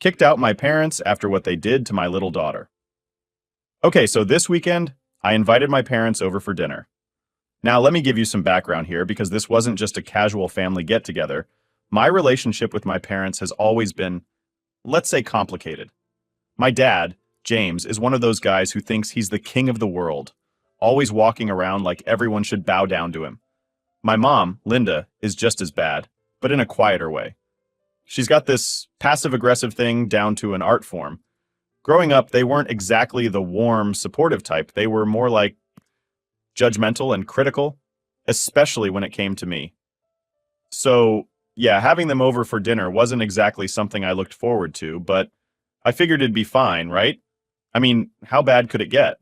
Kicked out my parents after what they did to my little daughter. Okay, so this weekend, I invited my parents over for dinner. Now, let me give you some background here because this wasn't just a casual family get together. My relationship with my parents has always been, let's say, complicated. My dad, James, is one of those guys who thinks he's the king of the world, always walking around like everyone should bow down to him. My mom, Linda, is just as bad, but in a quieter way. She's got this passive-aggressive thing down to an art form. Growing up, they weren't exactly the warm, supportive type. They were more like judgmental and critical, especially when it came to me. So, yeah, having them over for dinner wasn't exactly something I looked forward to, but I figured it'd be fine, right? I mean, how bad could it get?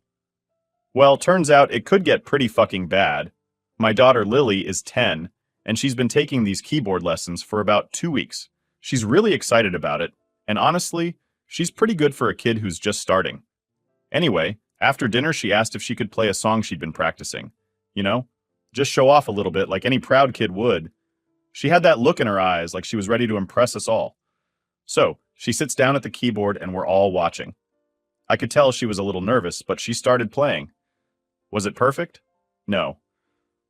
Well, turns out it could get pretty fucking bad. My daughter Lily is 10, and she's been taking these keyboard lessons for about 2 weeks. She's really excited about it, and honestly, she's pretty good for a kid who's just starting. Anyway, after dinner she asked if she could play a song she'd been practicing. You know, just show off a little bit like any proud kid would. She had that look in her eyes like she was ready to impress us all. So, she sits down at the keyboard and we're all watching. I could tell she was a little nervous, but she started playing. Was it perfect? No.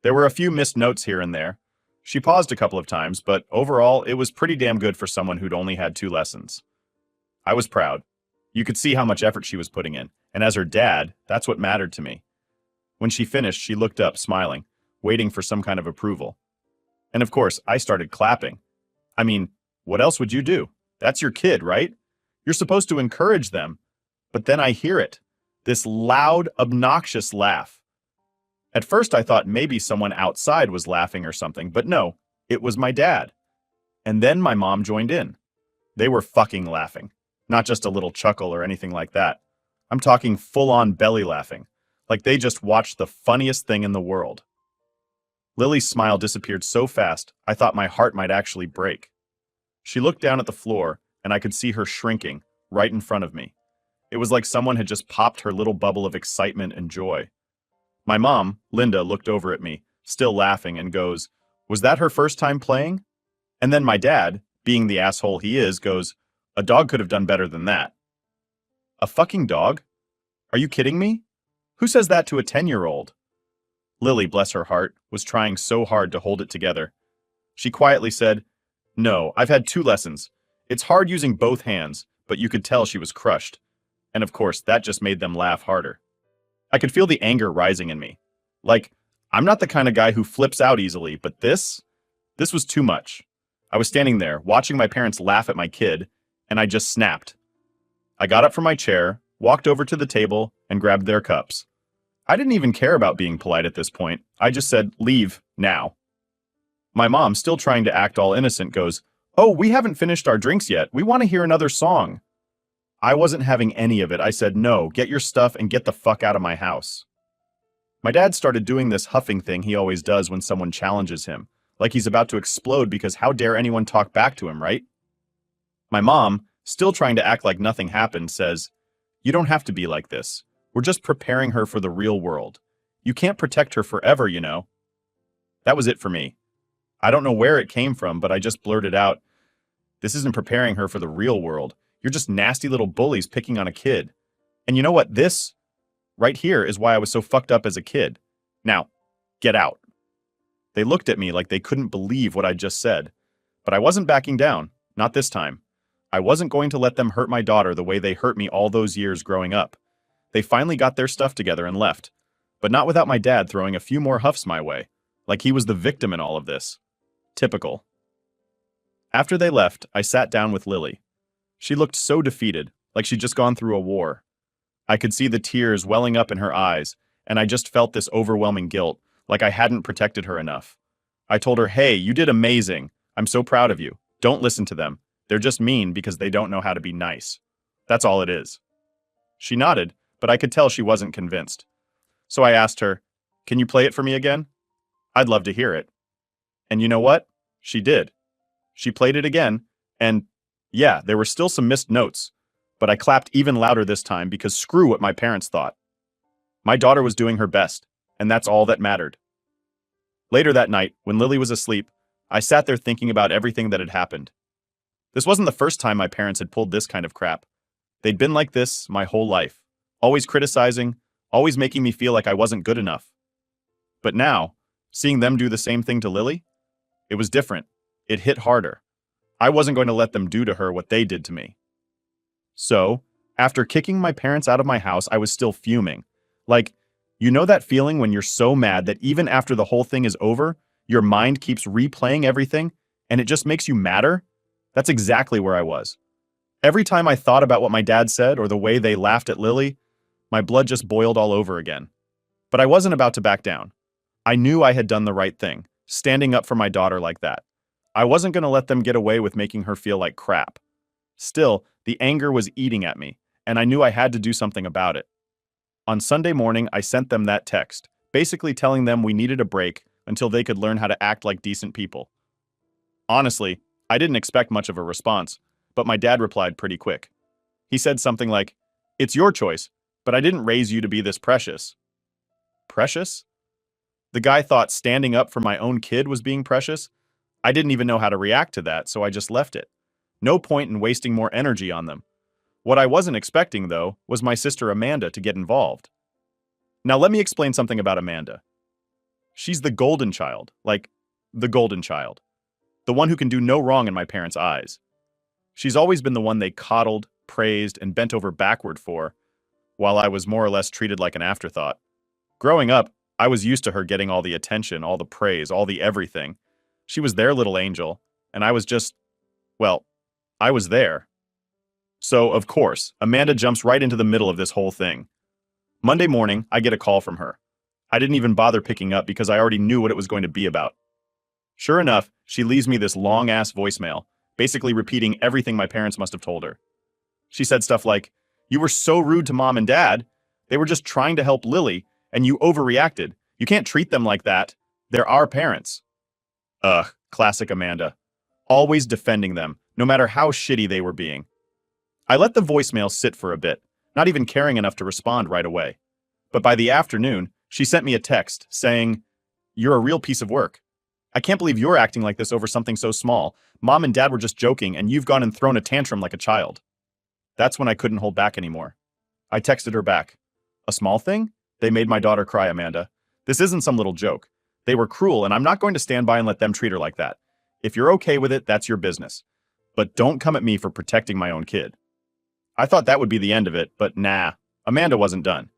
There were a few missed notes here and there. She paused a couple of times, but overall, it was pretty damn good for someone who'd only had 2 lessons. I was proud. You could see how much effort she was putting in, and as her dad, that's what mattered to me. When she finished, she looked up, smiling, waiting for some kind of approval. And of course, I started clapping. I mean, what else would you do? That's your kid, right? You're supposed to encourage them. But then I hear it. This loud, obnoxious laugh. At first I thought maybe someone outside was laughing or something, but no, it was my dad. And then my mom joined in. They were fucking laughing. Not just a little chuckle or anything like that. I'm talking full-on belly laughing. Like they just watched the funniest thing in the world. Lily's smile disappeared so fast, I thought my heart might actually break. She looked down at the floor, and I could see her shrinking, right in front of me. It was like someone had just popped her little bubble of excitement and joy. My mom, Linda, looked over at me, still laughing, and goes, "Was that her first time playing?" And then my dad, being the asshole he is, goes, "A dog could have done better than that." A fucking dog? Are you kidding me? Who says that to a 10-year-old? Lily, bless her heart, was trying so hard to hold it together. She quietly said, "No, I've had 2 lessons. It's hard using both hands," but you could tell she was crushed. And of course, that just made them laugh harder. I could feel the anger rising in me. Like, I'm not the kind of guy who flips out easily, but this was too much. I was standing there, watching my parents laugh at my kid, and I just snapped. I got up from my chair, walked over to the table, and grabbed their cups. I didn't even care about being polite at this point. I just said, "Leave, now." My mom, still trying to act all innocent, goes, "Oh, we haven't finished our drinks yet. We want to hear another song." I wasn't having any of it. I said, "No, get your stuff and get the fuck out of my house." My dad started doing this huffing thing he always does when someone challenges him, like he's about to explode because how dare anyone talk back to him, right? My mom, still trying to act like nothing happened, says, "You don't have to be like this. We're just preparing her for the real world. You can't protect her forever, you know." That was it for me. I don't know where it came from, but I just blurted out, "This isn't preparing her for the real world. You're just nasty little bullies picking on a kid. And you know what? This right here is why I was so fucked up as a kid. Now, get out." They looked at me like they couldn't believe what I'd just said. But I wasn't backing down. Not this time. I wasn't going to let them hurt my daughter the way they hurt me all those years growing up. They finally got their stuff together and left. But not without my dad throwing a few more huffs my way. Like he was the victim in all of this. Typical. After they left, I sat down with Lily. She looked so defeated, like she'd just gone through a war. I could see the tears welling up in her eyes, and I just felt this overwhelming guilt, like I hadn't protected her enough. I told her, "Hey, you did amazing. I'm so proud of you. Don't listen to them. They're just mean because they don't know how to be nice. That's all it is." She nodded, but I could tell she wasn't convinced. So I asked her, "Can you play it for me again? I'd love to hear it." And you know what? She did. She played it again, and yeah, there were still some missed notes, but I clapped even louder this time because screw what my parents thought. My daughter was doing her best, and that's all that mattered. Later that night, when Lily was asleep, I sat there thinking about everything that had happened. This wasn't the first time my parents had pulled this kind of crap. They'd been like this my whole life, always criticizing, always making me feel like I wasn't good enough. But now, seeing them do the same thing to Lily, it was different. It hit harder. I wasn't going to let them do to her what they did to me. So, after kicking my parents out of my house, I was still fuming. Like, you know that feeling when you're so mad that even after the whole thing is over, your mind keeps replaying everything, and it just makes you madder? That's exactly where I was. Every time I thought about what my dad said or the way they laughed at Lily, my blood just boiled all over again. But I wasn't about to back down. I knew I had done the right thing, standing up for my daughter like that. I wasn't going to let them get away with making her feel like crap. Still, the anger was eating at me, and I knew I had to do something about it. On Sunday morning, I sent them that text, basically telling them we needed a break until they could learn how to act like decent people. Honestly, I didn't expect much of a response, but my dad replied pretty quick. He said something like, "It's your choice, but I didn't raise you to be this precious." Precious? The guy thought standing up for my own kid was being precious? I didn't even know how to react to that, so I just left it. No point in wasting more energy on them. What I wasn't expecting, though, was my sister Amanda to get involved. Now let me explain something about Amanda. She's the golden child, like the golden child. The one who can do no wrong in my parents' eyes. She's always been the one they coddled, praised, and bent over backward for, while I was more or less treated like an afterthought. Growing up, I was used to her getting all the attention, all the praise, all the everything. She was their little angel, and I was just, well, I was there. So, of course, Amanda jumps right into the middle of this whole thing. Monday morning, I get a call from her. I didn't even bother picking up because I already knew what it was going to be about. Sure enough, she leaves me this long-ass voicemail, basically repeating everything my parents must have told her. She said stuff like, "You were so rude to mom and dad. They were just trying to help Lily, and you overreacted. You can't treat them like that. They're our parents." Ugh, classic Amanda. Always defending them, no matter how shitty they were being. I let the voicemail sit for a bit, not even caring enough to respond right away. But by the afternoon, she sent me a text saying, "You're a real piece of work. I can't believe you're acting like this over something so small. Mom and dad were just joking, and you've gone and thrown a tantrum like a child." That's when I couldn't hold back anymore. I texted her back. "A small thing? They made my daughter cry, Amanda. This isn't some little joke. They were cruel, and I'm not going to stand by and let them treat her like that. If you're okay with it, that's your business. But don't come at me for protecting my own kid." I thought that would be the end of it, but nah, Amanda wasn't done.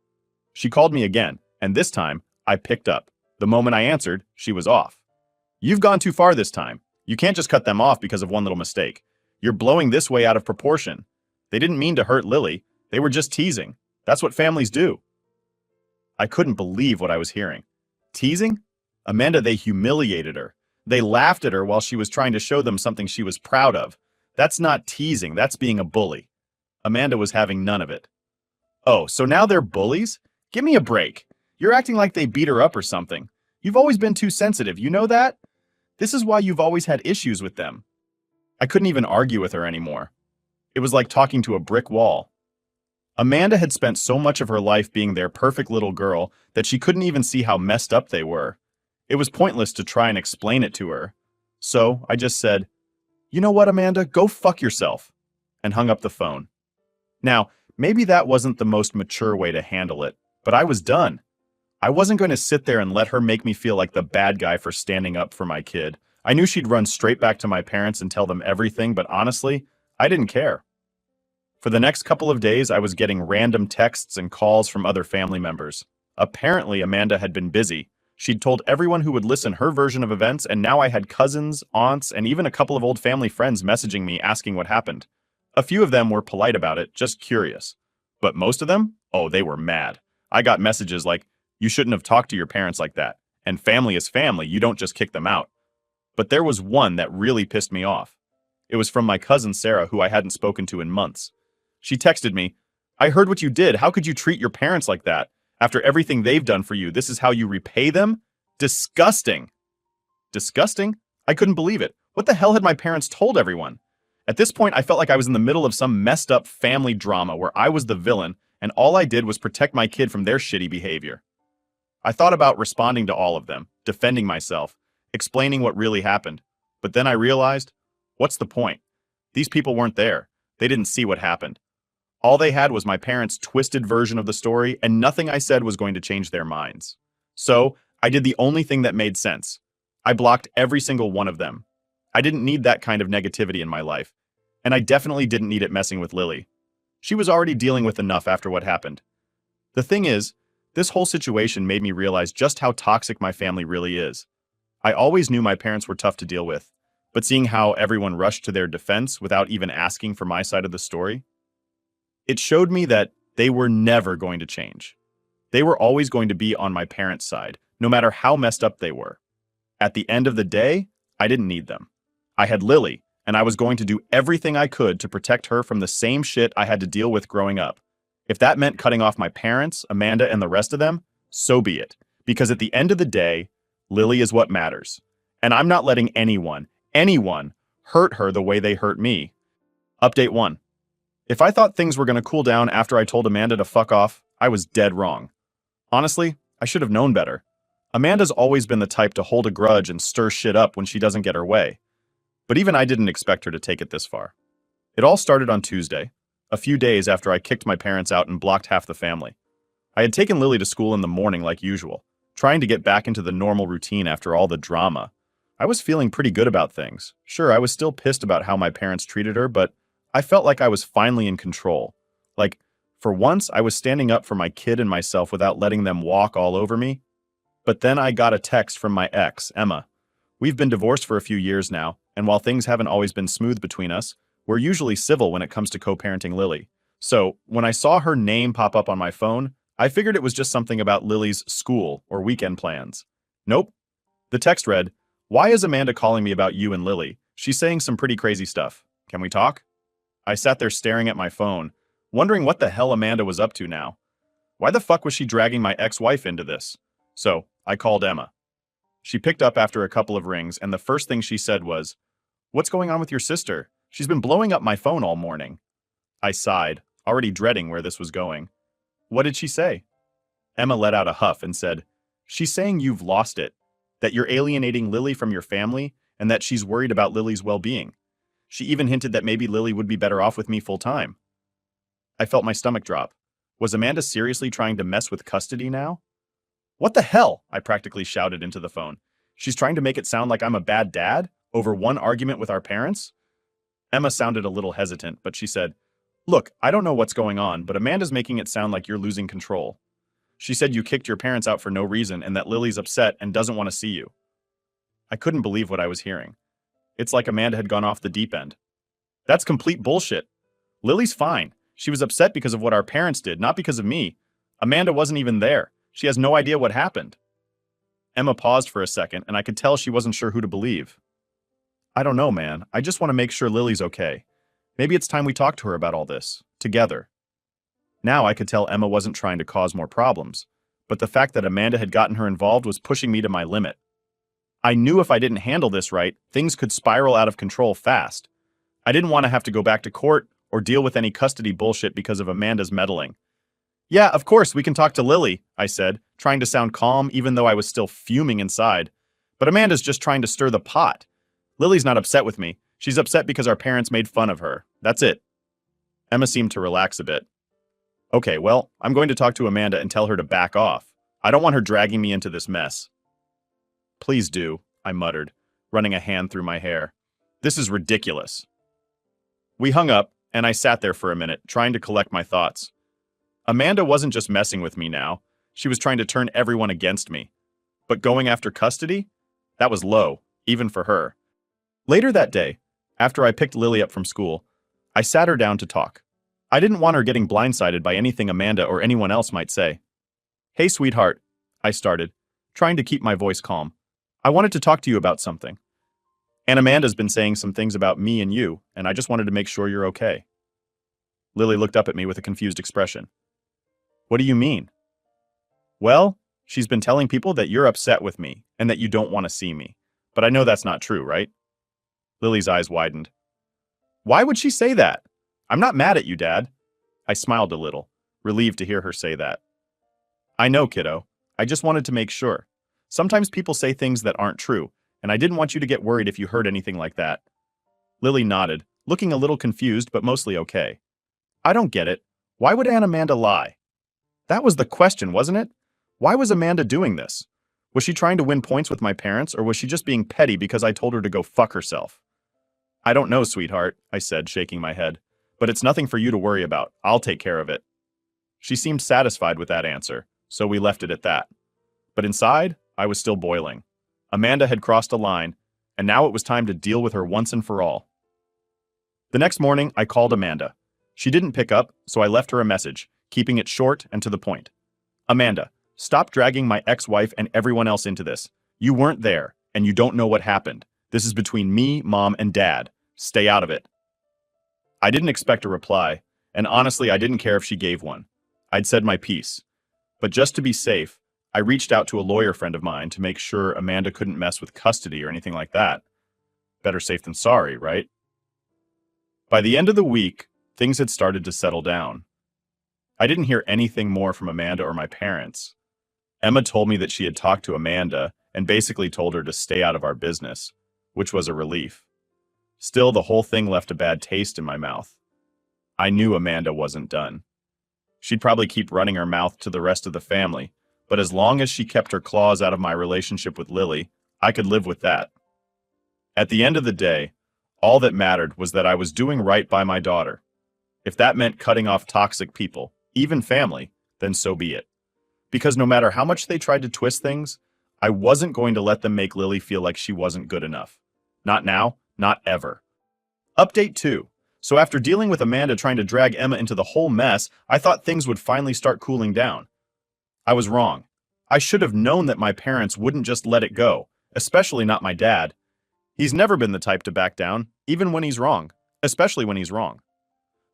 She called me again, and this time, I picked up. The moment I answered, she was off. "You've gone too far this time. You can't just cut them off because of one little mistake. You're blowing this way out of proportion. They didn't mean to hurt Lily. They were just teasing. That's what families do." I couldn't believe what I was hearing. Teasing? Amanda, they humiliated her. They laughed at her while she was trying to show them something she was proud of. That's not teasing, that's being a bully. Amanda was having none of it. "Oh, so now they're bullies? Give me a break. You're acting like they beat her up or something. You've always been too sensitive, you know that? This is why you've always had issues with them." I couldn't even argue with her anymore. It was like talking to a brick wall. Amanda had spent so much of her life being their perfect little girl that she couldn't even see how messed up they were. It was pointless to try and explain it to her. So I just said, "You know what, Amanda, go fuck yourself," and hung up the phone. Now, maybe that wasn't the most mature way to handle it, but I was done. I wasn't going to sit there and let her make me feel like the bad guy for standing up for my kid. I knew she'd run straight back to my parents and tell them everything, but honestly, I didn't care. For the next couple of days, I was getting random texts and calls from other family members. Apparently, Amanda had been busy. She'd told everyone who would listen her version of events, and now I had cousins, aunts, and even a couple of old family friends messaging me asking what happened. A few of them were polite about it, just curious. But most of them? Oh, they were mad. I got messages like, "You shouldn't have talked to your parents like that. And family is family, you don't just kick them out." But there was one that really pissed me off. It was from my cousin Sarah, who I hadn't spoken to in months. She texted me, "I heard what you did. How could you treat your parents like that? After everything they've done for you, this is how you repay them? Disgusting." Disgusting? I couldn't believe it. What the hell had my parents told everyone? At this point, I felt like I was in the middle of some messed up family drama where I was the villain, and all I did was protect my kid from their shitty behavior. I thought about responding to all of them, defending myself, explaining what really happened. But then I realized, what's the point? These people weren't there. They didn't see what happened. All they had was my parents' twisted version of the story, and nothing I said was going to change their minds. So, I did the only thing that made sense. I blocked every single one of them. I didn't need that kind of negativity in my life, and I definitely didn't need it messing with Lily. She was already dealing with enough after what happened. The thing is, this whole situation made me realize just how toxic my family really is. I always knew my parents were tough to deal with, but seeing how everyone rushed to their defense without even asking for my side of the story, it showed me that they were never going to change. They were always going to be on my parents' side, no matter how messed up they were. At the end of the day, I didn't need them. I had Lily, and I was going to do everything I could to protect her from the same shit I had to deal with growing up. If that meant cutting off my parents, Amanda, and the rest of them, so be it. Because at the end of the day, Lily is what matters. And I'm not letting anyone hurt her the way they hurt me. Update 1. If I thought things were going to cool down after I told Amanda to fuck off, I was dead wrong. Honestly, I should have known better. Amanda's always been the type to hold a grudge and stir shit up when she doesn't get her way. But even I didn't expect her to take it this far. It all started on Tuesday, a few days after I kicked my parents out and blocked half the family. I had taken Lily to school in the morning like usual, trying to get back into the normal routine after all the drama. I was feeling pretty good about things. Sure, I was still pissed about how my parents treated her, but I felt like I was finally in control. Like, for once, I was standing up for my kid and myself without letting them walk all over me. But then I got a text from my ex, Emma. We've been divorced for a few years now, and while things haven't always been smooth between us, we're usually civil when it comes to co-parenting Lily. So, when I saw her name pop up on my phone, I figured it was just something about Lily's school or weekend plans. Nope. The text read, "Why is Amanda calling me about you and Lily? She's saying some pretty crazy stuff. Can we talk?" I sat there staring at my phone, wondering what the hell Amanda was up to now. Why the fuck was she dragging my ex-wife into this? So, I called Emma. She picked up after a couple of rings, and the first thing she said was, "What's going on with your sister? She's been blowing up my phone all morning." I sighed, already dreading where this was going. "What did she say?" Emma let out a huff and said, "She's saying you've lost it, that you're alienating Lily from your family, and that she's worried about Lily's well-being. She even hinted that maybe Lily would be better off with me full-time." I felt my stomach drop. Was Amanda seriously trying to mess with custody now? "What the hell?" I practically shouted into the phone. "She's trying to make it sound like I'm a bad dad over one argument with our parents?" Emma sounded a little hesitant, but she said, "Look, I don't know what's going on, but Amanda's making it sound like you're losing control. She said you kicked your parents out for no reason and that Lily's upset and doesn't want to see you." I couldn't believe what I was hearing. It's like Amanda had gone off the deep end. That's complete bullshit. Lily's fine. She was upset because of what our parents did, not because of me. Amanda wasn't even there. She has no idea what happened. Emma paused for a second, and I could tell she wasn't sure who to believe. "I don't know, man. I just want to make sure Lily's okay. Maybe it's time we talk to her about all this, together." Now I could tell Emma wasn't trying to cause more problems, but the fact that Amanda had gotten her involved was pushing me to my limit. I knew if I didn't handle this right, things could spiral out of control fast. I didn't want to have to go back to court or deal with any custody bullshit because of Amanda's meddling. "Yeah, of course, we can talk to Lily," I said, trying to sound calm even though I was still fuming inside. "But Amanda's just trying to stir the pot. Lily's not upset with me. She's upset because our parents made fun of her. That's it." Emma seemed to relax a bit. "Okay, well, I'm going to talk to Amanda and tell her to back off. I don't want her dragging me into this mess." "Please do," I muttered, running a hand through my hair. "This is ridiculous." We hung up, and I sat there for a minute, trying to collect my thoughts. Amanda wasn't just messing with me now. She was trying to turn everyone against me. But going after custody? That was low, even for her. Later that day, after I picked Lily up from school, I sat her down to talk. I didn't want her getting blindsided by anything Amanda or anyone else might say. "Hey, sweetheart," I started, trying to keep my voice calm. "I wanted to talk to you about something. And Amanda's been saying some things about me and you, and I just wanted to make sure you're okay." Lily looked up at me with a confused expression. "What do you mean?" "Well, she's been telling people that you're upset with me and that you don't want to see me. But I know that's not true, right?" Lily's eyes widened. "Why would she say that? I'm not mad at you, Dad." I smiled a little, relieved to hear her say that. "I know, kiddo. I just wanted to make sure. Sometimes people say things that aren't true, and I didn't want you to get worried if you heard anything like that." Lily nodded, looking a little confused but mostly okay. I don't get it. Why would Aunt Amanda lie? That was the question, wasn't it? Why was Amanda doing this? Was she trying to win points with my parents, or was she just being petty because I told her to go fuck herself? I don't know, sweetheart, I said, shaking my head. But it's nothing for you to worry about. I'll take care of it. She seemed satisfied with that answer, so we left it at that. But inside, I was still boiling. Amanda had crossed a line, and now it was time to deal with her once and for all. The next morning, I called Amanda. She didn't pick up, so I left her a message, keeping it short and to the point. Amanda, stop dragging my ex-wife and everyone else into this. You weren't there, and you don't know what happened. This is between me, Mom, and Dad. Stay out of it. I didn't expect a reply, and honestly, I didn't care if she gave one. I'd said my piece. But just to be safe, I reached out to a lawyer friend of mine to make sure Amanda couldn't mess with custody or anything like that. Better safe than sorry, right? By the end of the week, things had started to settle down. I didn't hear anything more from Amanda or my parents. Emma told me that she had talked to Amanda and basically told her to stay out of our business, which was a relief. Still, the whole thing left a bad taste in my mouth. I knew Amanda wasn't done. She'd probably keep running her mouth to the rest of the family, but as long as she kept her claws out of my relationship with Lily, I could live with that. At the end of the day, all that mattered was that I was doing right by my daughter. If that meant cutting off toxic people, even family, then so be it. Because no matter how much they tried to twist things, I wasn't going to let them make Lily feel like she wasn't good enough. Not now, not ever. Update 2. So after dealing with Amanda trying to drag Emma into the whole mess, I thought things would finally start cooling down. I was wrong. I should have known that my parents wouldn't just let it go, especially not my dad. He's never been the type to back down, even when he's wrong, especially when he's wrong.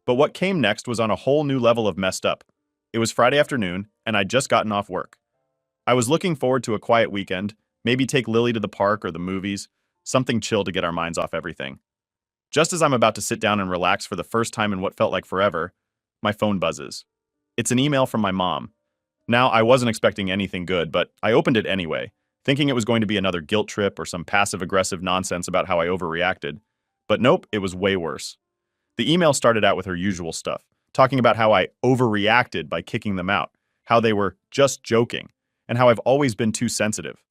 But what came next was on a whole new level of messed up. It was Friday afternoon, and I'd just gotten off work. I was looking forward to a quiet weekend, maybe take Lily to the park or the movies, something chill to get our minds off everything. Just as I'm about to sit down and relax for the first time in what felt like forever, my phone buzzes. It's an email from my mom. Now, I wasn't expecting anything good, but I opened it anyway, thinking it was going to be another guilt trip or some passive-aggressive nonsense about how I overreacted. But nope, it was way worse. The email started out with her usual stuff, talking about how I overreacted by kicking them out, how they were just joking, and how I've always been too sensitive.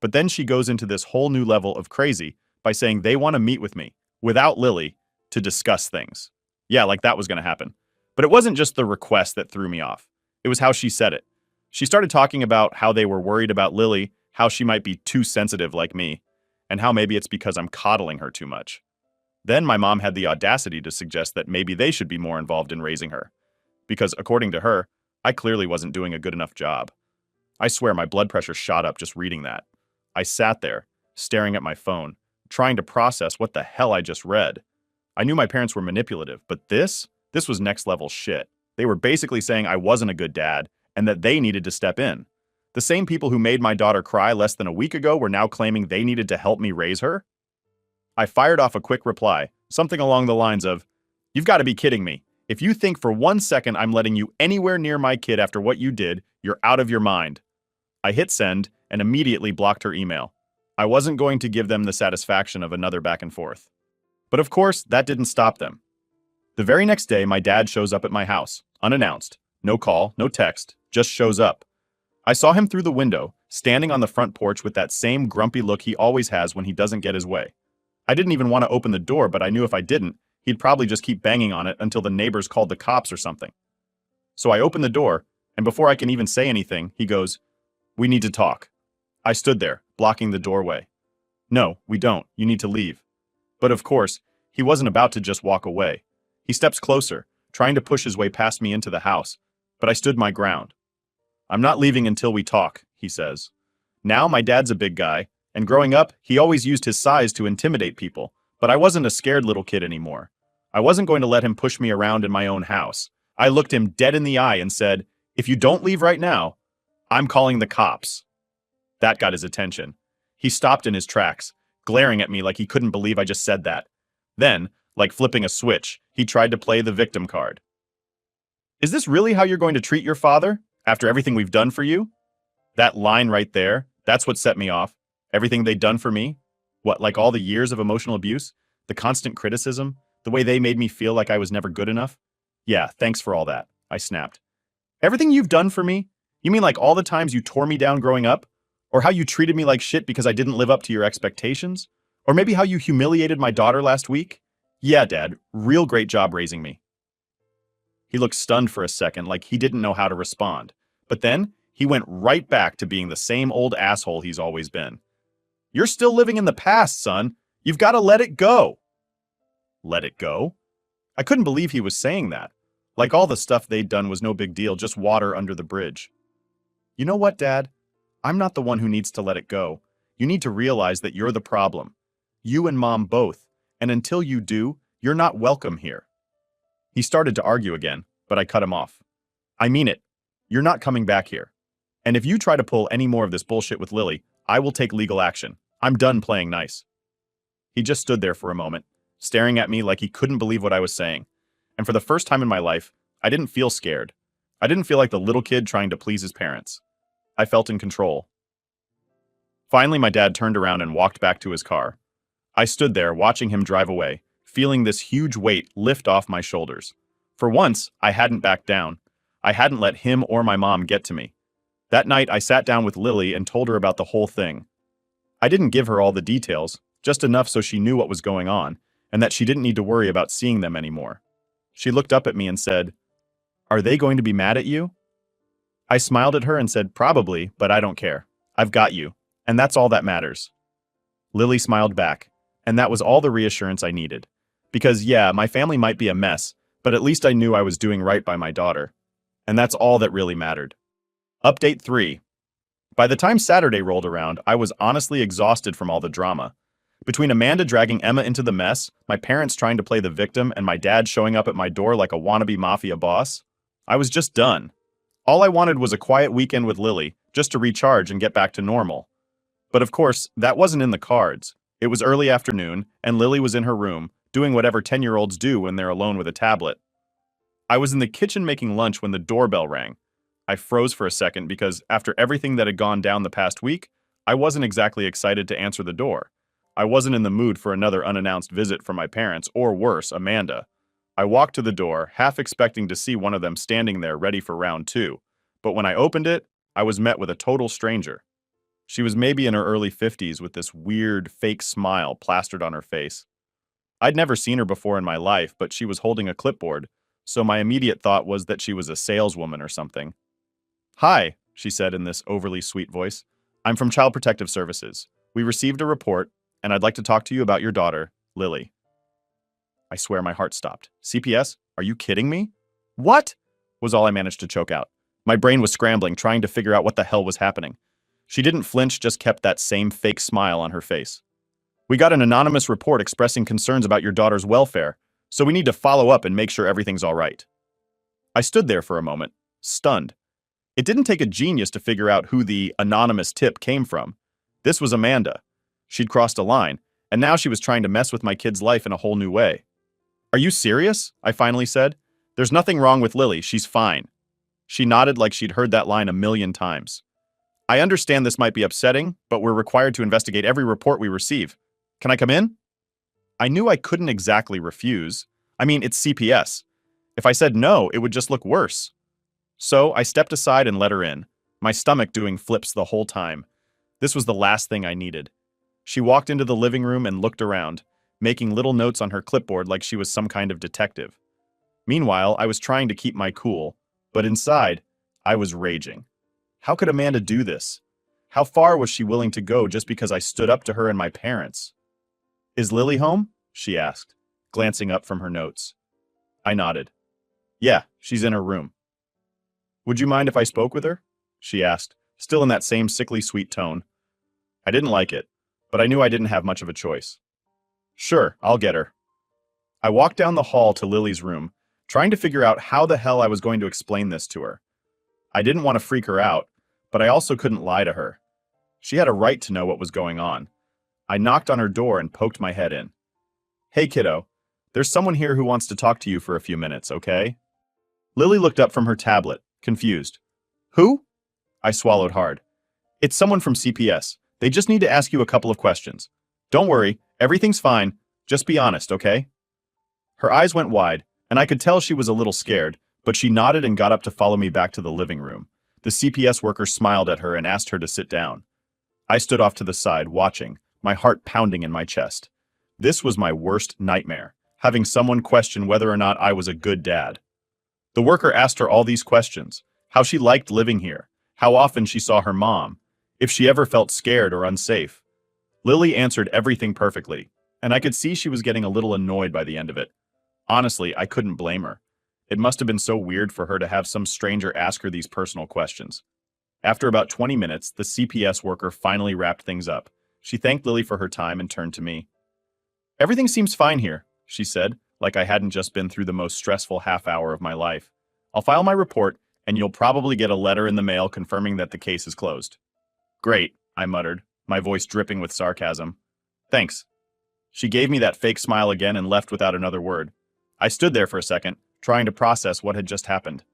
But then she goes into this whole new level of crazy by saying they want to meet with me, without Lily, to discuss things. Yeah, like that was going to happen. But it wasn't just the request that threw me off. It was how she said it. She started talking about how they were worried about Lily, how she might be too sensitive like me, and how maybe it's because I'm coddling her too much. Then my mom had the audacity to suggest that maybe they should be more involved in raising her. Because according to her, I clearly wasn't doing a good enough job. I swear my blood pressure shot up just reading that. I sat there, staring at my phone, trying to process what the hell I just read. I knew my parents were manipulative, but this was next level shit. They were basically saying I wasn't a good dad and that they needed to step in. The same people who made my daughter cry less than a week ago were now claiming they needed to help me raise her? I fired off a quick reply, something along the lines of, "You've got to be kidding me. If you think for 1 second I'm letting you anywhere near my kid after what you did, you're out of your mind." I hit send and immediately blocked her email. I wasn't going to give them the satisfaction of another back and forth. But of course, that didn't stop them. The very next day, my dad shows up at my house, unannounced. No call, no text, just shows up. I saw him through the window, standing on the front porch with that same grumpy look he always has when he doesn't get his way. I didn't even want to open the door, but I knew if I didn't, he'd probably just keep banging on it until the neighbors called the cops or something. So I opened the door, and before I can even say anything, he goes, "We need to talk." I stood there, blocking the doorway. "No, we don't. You need to leave." But of course, he wasn't about to just walk away. He steps closer, trying to push his way past me into the house, but I stood my ground. "I'm not leaving until we talk," he says. Now my dad's a big guy, and growing up, he always used his size to intimidate people, but I wasn't a scared little kid anymore. I wasn't going to let him push me around in my own house. I looked him dead in the eye and said, "If you don't leave right now, I'm calling the cops." That got his attention. He stopped in his tracks, glaring at me like he couldn't believe I just said that. Then, like flipping a switch, he tried to play the victim card. "Is this really how you're going to treat your father, after everything we've done for you?" That line right there, that's what set me off. Everything they'd done for me? What, like all the years of emotional abuse? The constant criticism? The way they made me feel like I was never good enough? Yeah, thanks for all that, I snapped. Everything you've done for me? You mean like all the times you tore me down growing up? Or how you treated me like shit because I didn't live up to your expectations? Or maybe how you humiliated my daughter last week? Yeah, Dad, real great job raising me. He looked stunned for a second, like he didn't know how to respond. But then, he went right back to being the same old asshole he's always been. You're still living in the past, son. You've got to let it go. Let it go? I couldn't believe he was saying that. Like all the stuff they'd done was no big deal, just water under the bridge. You know what, Dad? I'm not the one who needs to let it go. You need to realize that you're the problem. You and Mom both. And until you do, you're not welcome here. He started to argue again, but I cut him off. I mean it. You're not coming back here. And if you try to pull any more of this bullshit with Lily, I will take legal action. I'm done playing nice. He just stood there for a moment, staring at me like he couldn't believe what I was saying. And for the first time in my life, I didn't feel scared. I didn't feel like the little kid trying to please his parents. I felt in control. Finally, my dad turned around and walked back to his car. I stood there, watching him drive away, feeling this huge weight lift off my shoulders. For once, I hadn't backed down. I hadn't let him or my mom get to me. That night, I sat down with Lily and told her about the whole thing. I didn't give her all the details, just enough so she knew what was going on, and that she didn't need to worry about seeing them anymore. She looked up at me and said, "Are they going to be mad at you?" I smiled at her and said, "Probably, but I don't care. I've got you, and that's all that matters." Lily smiled back, and that was all the reassurance I needed. Because yeah, my family might be a mess, but at least I knew I was doing right by my daughter. And that's all that really mattered. Update 3. By the time Saturday rolled around, I was honestly exhausted from all the drama. Between Amanda dragging Emma into the mess, my parents trying to play the victim, and my dad showing up at my door like a wannabe mafia boss, I was just done. All I wanted was a quiet weekend with Lily, just to recharge and get back to normal. But of course, that wasn't in the cards. It was early afternoon, and Lily was in her room, doing whatever 10-year-olds do when they're alone with a tablet. I was in the kitchen making lunch when the doorbell rang. I froze for a second because, after everything that had gone down the past week, I wasn't exactly excited to answer the door. I wasn't in the mood for another unannounced visit from my parents, or worse, Amanda. I walked to the door, half expecting to see one of them standing there ready for round 2. But when I opened it, I was met with a total stranger. She was maybe in her early 50s with this weird, fake smile plastered on her face. I'd never seen her before in my life, but she was holding a clipboard, so my immediate thought was that she was a saleswoman or something. "Hi," she said in this overly sweet voice. "I'm from Child Protective Services. We received a report, and I'd like to talk to you about your daughter, Lily." I swear my heart stopped. "CPS? Are you kidding me?" "What?" was all I managed to choke out. My brain was scrambling, trying to figure out what the hell was happening. She didn't flinch, just kept that same fake smile on her face. "We got an anonymous report expressing concerns about your daughter's welfare, so we need to follow up and make sure everything's all right." I stood there for a moment, stunned. It didn't take a genius to figure out who the anonymous tip came from. This was Amanda. She'd crossed a line, and now she was trying to mess with my kid's life in a whole new way. "Are you serious?" I finally said. "There's nothing wrong with Lily, she's fine." She nodded like she'd heard that line a million times. "I understand this might be upsetting, but we're required to investigate every report we receive. Can I come in?" I knew I couldn't exactly refuse. I mean, it's CPS. If I said no, it would just look worse. So I stepped aside and let her in, my stomach doing flips the whole time. This was the last thing I needed. She walked into the living room and looked around, making little notes on her clipboard like she was some kind of detective. Meanwhile, I was trying to keep my cool, but inside, I was raging. How could Amanda do this? How far was she willing to go just because I stood up to her and my parents? "Is Lily home?" she asked, glancing up from her notes. I nodded. "Yeah, she's in her room." "Would you mind if I spoke with her?" she asked, still in that same sickly sweet tone. I didn't like it, but I knew I didn't have much of a choice. "Sure, I'll get her." I walked down the hall to Lily's room, trying to figure out how the hell I was going to explain this to her. I didn't want to freak her out, but I also couldn't lie to her. She had a right to know what was going on. I knocked on her door and poked my head in. "Hey, kiddo, there's someone here who wants to talk to you for a few minutes, okay?" Lily looked up from her tablet, confused. "Who?" I swallowed hard. "It's someone from CPS. They just need to ask you a couple of questions. Don't worry, everything's fine. Just be honest, okay?" Her eyes went wide, and I could tell she was a little scared, but she nodded and got up to follow me back to the living room. The CPS worker smiled at her and asked her to sit down. I stood off to the side, watching, my heart pounding in my chest. This was my worst nightmare, having someone question whether or not I was a good dad. The worker asked her all these questions: how she liked living here, how often she saw her mom, if she ever felt scared or unsafe. Lily answered everything perfectly, and I could see she was getting a little annoyed by the end of it. Honestly, I couldn't blame her. It must have been so weird for her to have some stranger ask her these personal questions. After about 20 minutes, the CPS worker finally wrapped things up. She thanked Lily for her time and turned to me. "Everything seems fine here," she said, like I hadn't just been through the most stressful half hour of my life. "I'll file my report, and you'll probably get a letter in the mail confirming that the case is closed." "Great," I muttered, my voice dripping with sarcasm. "Thanks." She gave me that fake smile again and left without another word. I stood there for a second, trying to process what had just happened.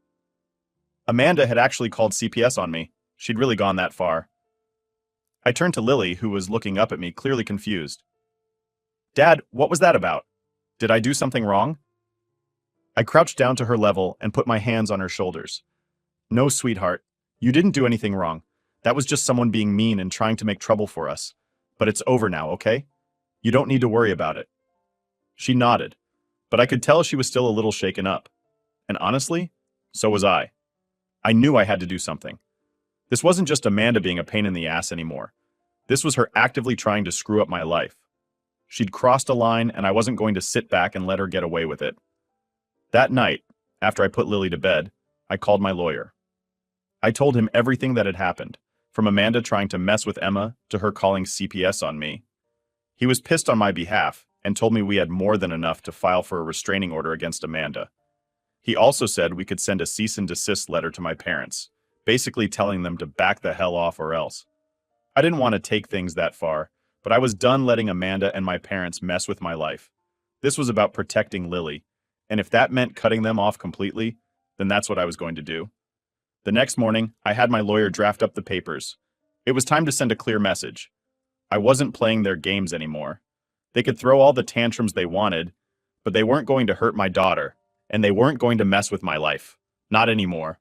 Amanda had actually called CPS on me. She'd really gone that far. I turned to Lily, who was looking up at me, clearly confused. "Dad, what was that about? Did I do something wrong?" I crouched down to her level and put my hands on her shoulders. "No, sweetheart. You didn't do anything wrong. That was just someone being mean and trying to make trouble for us. But it's over now, okay? You don't need to worry about it." She nodded, but I could tell she was still a little shaken up. And honestly, so was I. I knew I had to do something. This wasn't just Amanda being a pain in the ass anymore. This was her actively trying to screw up my life. She'd crossed a line, and I wasn't going to sit back and let her get away with it. That night, after I put Lily to bed, I called my lawyer. I told him everything that had happened, from Amanda trying to mess with Emma to her calling CPS on me. He was pissed on my behalf and told me we had more than enough to file for a restraining order against Amanda. He also said we could send a cease and desist letter to my parents, basically telling them to back the hell off or else. I didn't want to take things that far, but I was done letting Amanda and my parents mess with my life. This was about protecting Lily, and if that meant cutting them off completely, then that's what I was going to do. The next morning, I had my lawyer draft up the papers. It was time to send a clear message. I wasn't playing their games anymore. They could throw all the tantrums they wanted, but they weren't going to hurt my daughter, and they weren't going to mess with my life. Not anymore.